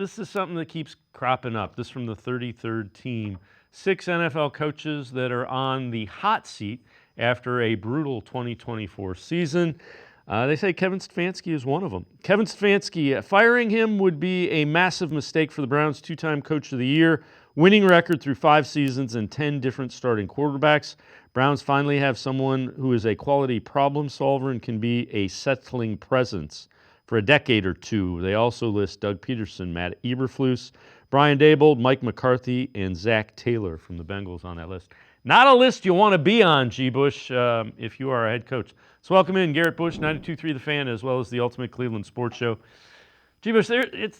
this is something that keeps cropping up. This from the 33rd team. 6 NFL coaches that are on the hot seat after a brutal 2024 season. They say Kevin Stefanski is one of them. Kevin Stefanski, firing him would be a massive mistake for the Browns' 2-time Coach of the Year, winning record through 5 seasons and 10 different starting quarterbacks. Browns finally have someone who is a quality problem solver and can be a settling presence for a decade or two. They also list Doug Peterson, Matt Eberflus, Brian Daboll, Mike McCarthy, and Zach Taylor from the Bengals on that list. Not a list you want to be on, G. Bush, if you are a head coach. So welcome in Garrett Bush, 92.3 The Fan, as well as the Ultimate Cleveland Sports Show. G. Bush,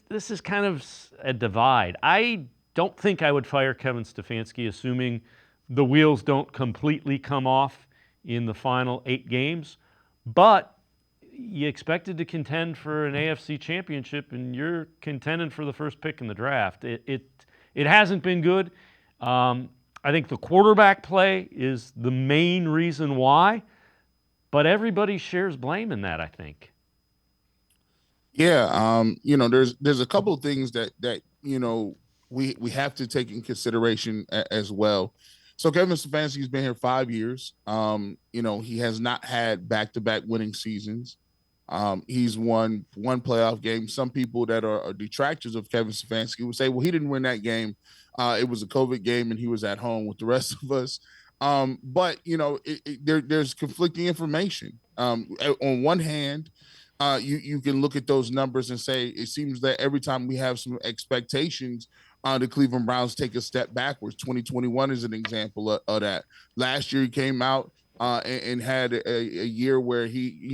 this is kind of a divide. I don't think I would fire Kevin Stefanski, assuming the wheels don't completely come off in the final 8 games. But you expected to contend for an AFC championship, and you're contending for the first pick in the draft. It hasn't been good. I think the quarterback play is the main reason why, but everybody shares blame in that, I think. Yeah, there's a couple of things that we have to take in consideration as well. So Kevin Stefanski's been here 5 years. He has not had back-to-back winning seasons. He's won one playoff game. Some people that are detractors of Kevin Stefanski would say, well, he didn't win that game. It was a COVID game and he was at home with the rest of us. But there's conflicting information. On one hand, you can look at those numbers and say it seems that every time we have some expectations, the Cleveland Browns take a step backwards. 2021 is an example of that. Last year he came out and had a year where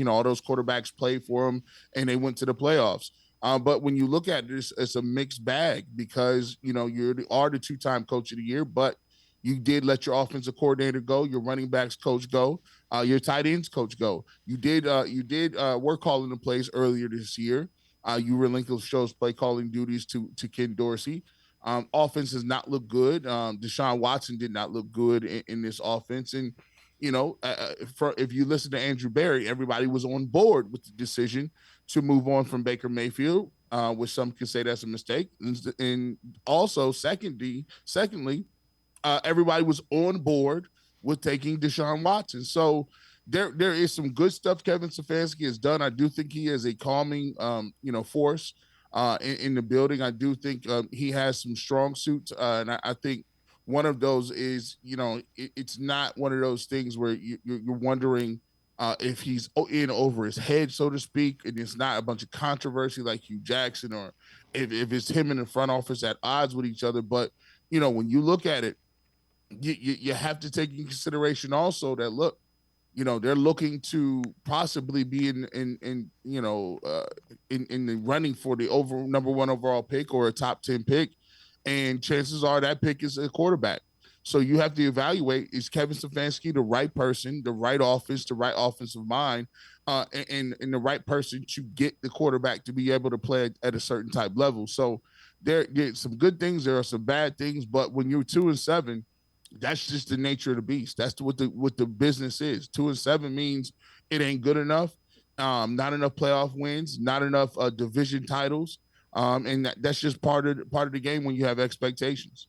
all those quarterbacks played for him and they went to the playoffs. But when you look at this, it's a mixed bag because, you are the 2-time Coach of the Year, but you did let your offensive coordinator go, your running backs coach go, your tight ends coach go. You did work calling the plays earlier this year. You relinquished those play calling duties to Ken Dorsey. Offense does not look good. Deshaun Watson did not look good in this offense. And, if you listen to Andrew Berry, everybody was on board with the decision to move on from Baker Mayfield, which some could say that's a mistake. And also, secondly, everybody was on board with taking Deshaun Watson. So there is some good stuff Kevin Stefanski has done. I do think he is a calming, force in the building. I do think he has some strong suits, and I think one of those is, it's not one of those things where you're wondering if he's in over his head, so to speak, and it's not a bunch of controversy like Hugh Jackson, or if it's him in the front office at odds with each other. But, when you look at it, you have to take in consideration also that, look, they're looking to possibly be in the running for the number 1 overall pick or a top 10 pick. And chances are that pick is a quarterback. So you have to evaluate, is Kevin Stefanski the right person, the right offense, the right offensive mind, and the right person to get the quarterback to be able to play at a certain type level. So there's some good things, there are some bad things, but when you're 2-7, that's just the nature of the beast. That's what the business is. 2-7 means it ain't good enough. Not enough playoff wins, not enough division titles. And that's just part of the game when you have expectations.